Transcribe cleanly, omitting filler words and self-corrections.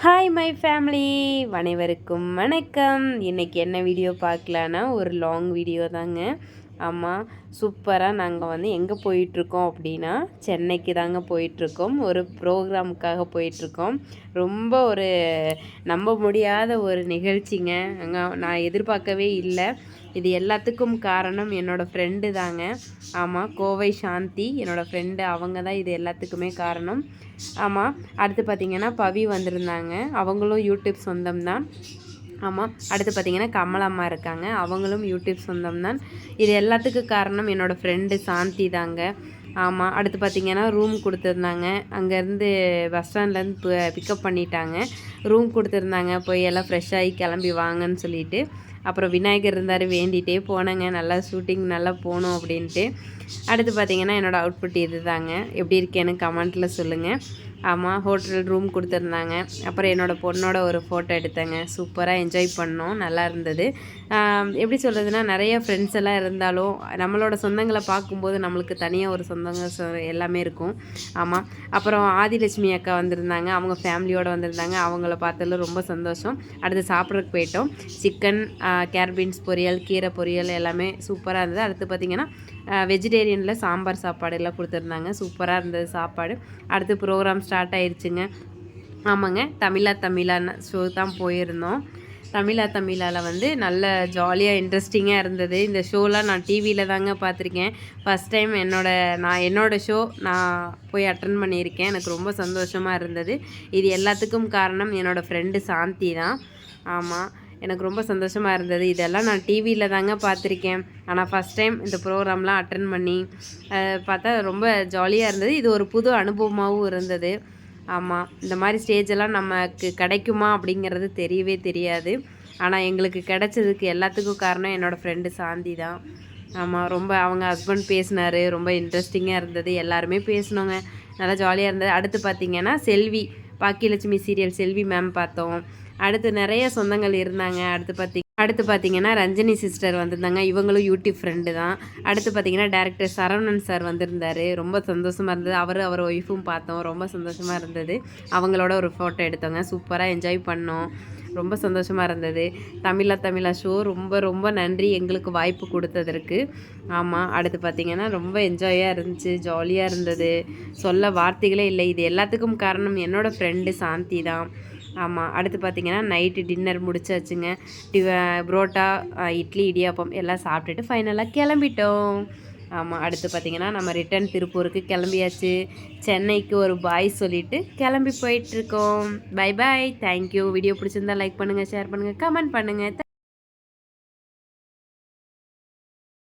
Hi my family, அனைவருக்கும் வணக்கம். இன்றைக்கி என்ன வீடியோ பார்க்கலான்னா ஒரு லாங் வீடியோ தாங்க. ஆமாம், சூப்பராக நாங்கள் எங்கே போயிட்டுருக்கோம் அப்படின்னா சென்னைக்கு தாங்க போயிட்டுருக்கோம். ஒரு ப்ரோக்ராமுக்காக போயிட்டுருக்கோம். ரொம்ப ஒரு நம்ப முடியாத ஒரு நிகழ்ச்சிங்க. அங்கே நான் எதிர்பார்க்கவே இல்லை. இது எல்லாத்துக்கும் காரணம் என்னோடய ஃப்ரெண்டு தாங்க. ஆமாம், கோவை சாந்தி என்னோடய ஃப்ரெண்டு. அவங்க தான் இது எல்லாத்துக்குமே காரணம். ஆமாம், அடுத்து பார்த்திங்கன்னா பவி வந்திருந்தாங்க. அவங்களும் யூடியூப் சொந்தம்தான். ஆமாம், அடுத்து பார்த்திங்கன்னா கமலம்மா இருக்காங்க. அவங்களும் யூடியூப் சொந்தம்தான். இது எல்லாத்துக்கும் காரணம் என்னோடய ஃப்ரெண்டு சாந்தி தாங்க. ஆமாம், அடுத்து பார்த்திங்கன்னா ரூம் கொடுத்துருந்தாங்க. அங்கேருந்து பஸ் ஸ்டாண்ட்லேருந்து பிக்கப் பண்ணிட்டாங்க. ரூம் கொடுத்துருந்தாங்க. போய் எல்லாம் ஃப்ரெஷ்ஷாகி கிளம்பி வாங்கன்னு சொல்லிட்டு. அப்புறம் விநாயகர் இருந்தார், வேண்டிகிட்டே போனேங்க. நல்லா ஷூட்டிங் நல்லா போகணும் அப்படின்ட்டு. அடுத்து பார்த்திங்கன்னா என்னோடய அவுட்புட் இது தாங்க. எப்படி இருக்கேன்னு கமெண்ட்டில் சொல்லுங்கள். ஆமாம், ஹோட்டல் ரூம் கொடுத்துருந்தாங்க. அப்புறம் என்னோடய பொண்ணோட ஒரு ஃபோட்டோ எடுத்தேங்க. சூப்பராக என்ஜாய் பண்ணோம், நல்லா இருந்தது. எப்படி சொல்கிறதுனா, நிறைய ஃப்ரெண்ட்ஸ் எல்லாம் இருந்தாலும் நம்மளோட சொந்தங்களை பார்க்கும்போது நம்மளுக்கு தனியாக ஒரு சொந்தங்க எல்லாமே இருக்கும். ஆமாம், அப்புறம் ஆதிலட்சுமி அக்கா வந்திருந்தாங்க. அவங்க ஃபேமிலியோடு வந்திருந்தாங்க. அவங்கள பார்த்ததில் ரொம்ப சந்தோஷம். அடுத்து சாப்பிட்றதுக்கு போயிட்டோம். சிக்கன், கேர்பீன்ஸ் பொரியல், கீரை பொரியல் எல்லாமே சூப்பராக இருந்தது. அடுத்து பார்த்திங்கன்னா வெஜிடேரியனில் சாம்பார் சாப்பாடு எல்லாம் கொடுத்துருந்தாங்க. சூப்பராக இருந்தது சாப்பாடு. அடுத்து ப்ரோக்ராம் ஸ்டார்ட் ஆயிடுச்சுங்க. ஆமாங்க, தமிழான்னு ஷோ தான் போயிருந்தோம். தமிழாவில் நல்ல ஜாலியாக இன்ட்ரெஸ்டிங்காக இருந்தது. இந்த ஷோலாம் நான் டிவியில் தாங்க பார்த்துருக்கேன். ஃபஸ்ட் டைம் என்னோடய ஷோ நான் போய் அட்டன் பண்ணியிருக்கேன். எனக்கு ரொம்ப சந்தோஷமாக இருந்தது. இது எல்லாத்துக்கும் காரணம் என்னோடய ஃப்ரெண்டு சாந்தி தான். ஆமாம், எனக்கு ரொம்ப சந்தோஷமாக இருந்தது. இதெல்லாம் நான் டிவியில் தாங்க பார்த்துருக்கேன். ஆனால் ஃபஸ்ட் டைம் இந்த ப்ரோக்ராம்லாம் அட்டன் பண்ணி பார்த்தா ரொம்ப ஜாலியாக இருந்தது. இது ஒரு புது அனுபவமாகவும் இருந்தது. ஆமாம், இந்த மாதிரி ஸ்டேஜெல்லாம் நமக்கு கிடைக்குமா அப்படிங்கிறது தெரியவே தெரியாது. ஆனால் எங்களுக்கு கிடைச்சதுக்கு எல்லாத்துக்கும் காரணம் என்னோடய ஃப்ரெண்டு சாந்தி தான். ஆமாம், ரொம்ப அவங்க ஹஸ்பண்ட் பேசினார். ரொம்ப இன்ட்ரெஸ்டிங்காக இருந்தது. எல்லாருமே பேசினோங்க. நல்லா ஜாலியாக இருந்தது. அடுத்து பார்த்திங்கன்னா செல்வி, பாக்கியலட்சுமி சீரியல் செல்வி மேம் பார்த்தோம். அடுத்து நிறைய சொந்தங்கள் இருந்தாங்க. அடுத்து பார்த்திங்கன்னா ரஞ்சனி சிஸ்டர் வந்திருந்தாங்க. இவங்களும் யூடியூப் ஃப்ரெண்டு தான். அடுத்து பார்த்திங்கன்னா டேரக்டர் சரவணன் சார் வந்திருந்தார். ரொம்ப சந்தோஷமாக இருந்தது. அவர் ஒய்ஃபும் பார்த்தோம். ரொம்ப சந்தோஷமாக இருந்தது. அவங்களோட ஒரு ஃபோட்டோ எடுத்தோங்க. சூப்பராக என்ஜாய் பண்ணோம். ரொம்ப சந்தோஷமாக இருந்தது. தமிழா ஷோ ரொம்ப ரொம்ப நன்றி எங்களுக்கு வாய்ப்பு கொடுத்ததற்கு. ஆமாம், அடுத்து பார்த்திங்கன்னா ரொம்ப என்ஜாயாக இருந்துச்சு, ஜாலியாக இருந்தது. சொல்ல வார்த்தைகளே இல்லை. இது எல்லாத்துக்கும் காரணம் என்னோடய ஃப்ரெண்டு சாந்தி தான். ஆமாம், அடுத்து பார்த்திங்கன்னா நைட்டு டின்னர் முடிச்சாச்சுங்க. புரோட்டா, இட்லி, இடியாப்பம் எல்லாம் சாப்பிட்டுட்டு ஃபைனலாக கிளம்பிட்டோம். ஆமாம், அடுத்து பார்த்திங்கன்னா நம்ம ரிட்டன் திருப்பூருக்கு கிளம்பியாச்சு. சென்னைக்கு ஒரு பாய் சொல்லிவிட்டு கிளம்பி போயிட்டுருக்கோம். Bye bye, thank you. வீடியோ பிடிச்சிருந்தா லைக் பண்ணுங்கள், ஷேர் பண்ணுங்கள், கமெண்ட் பண்ணுங்கள்.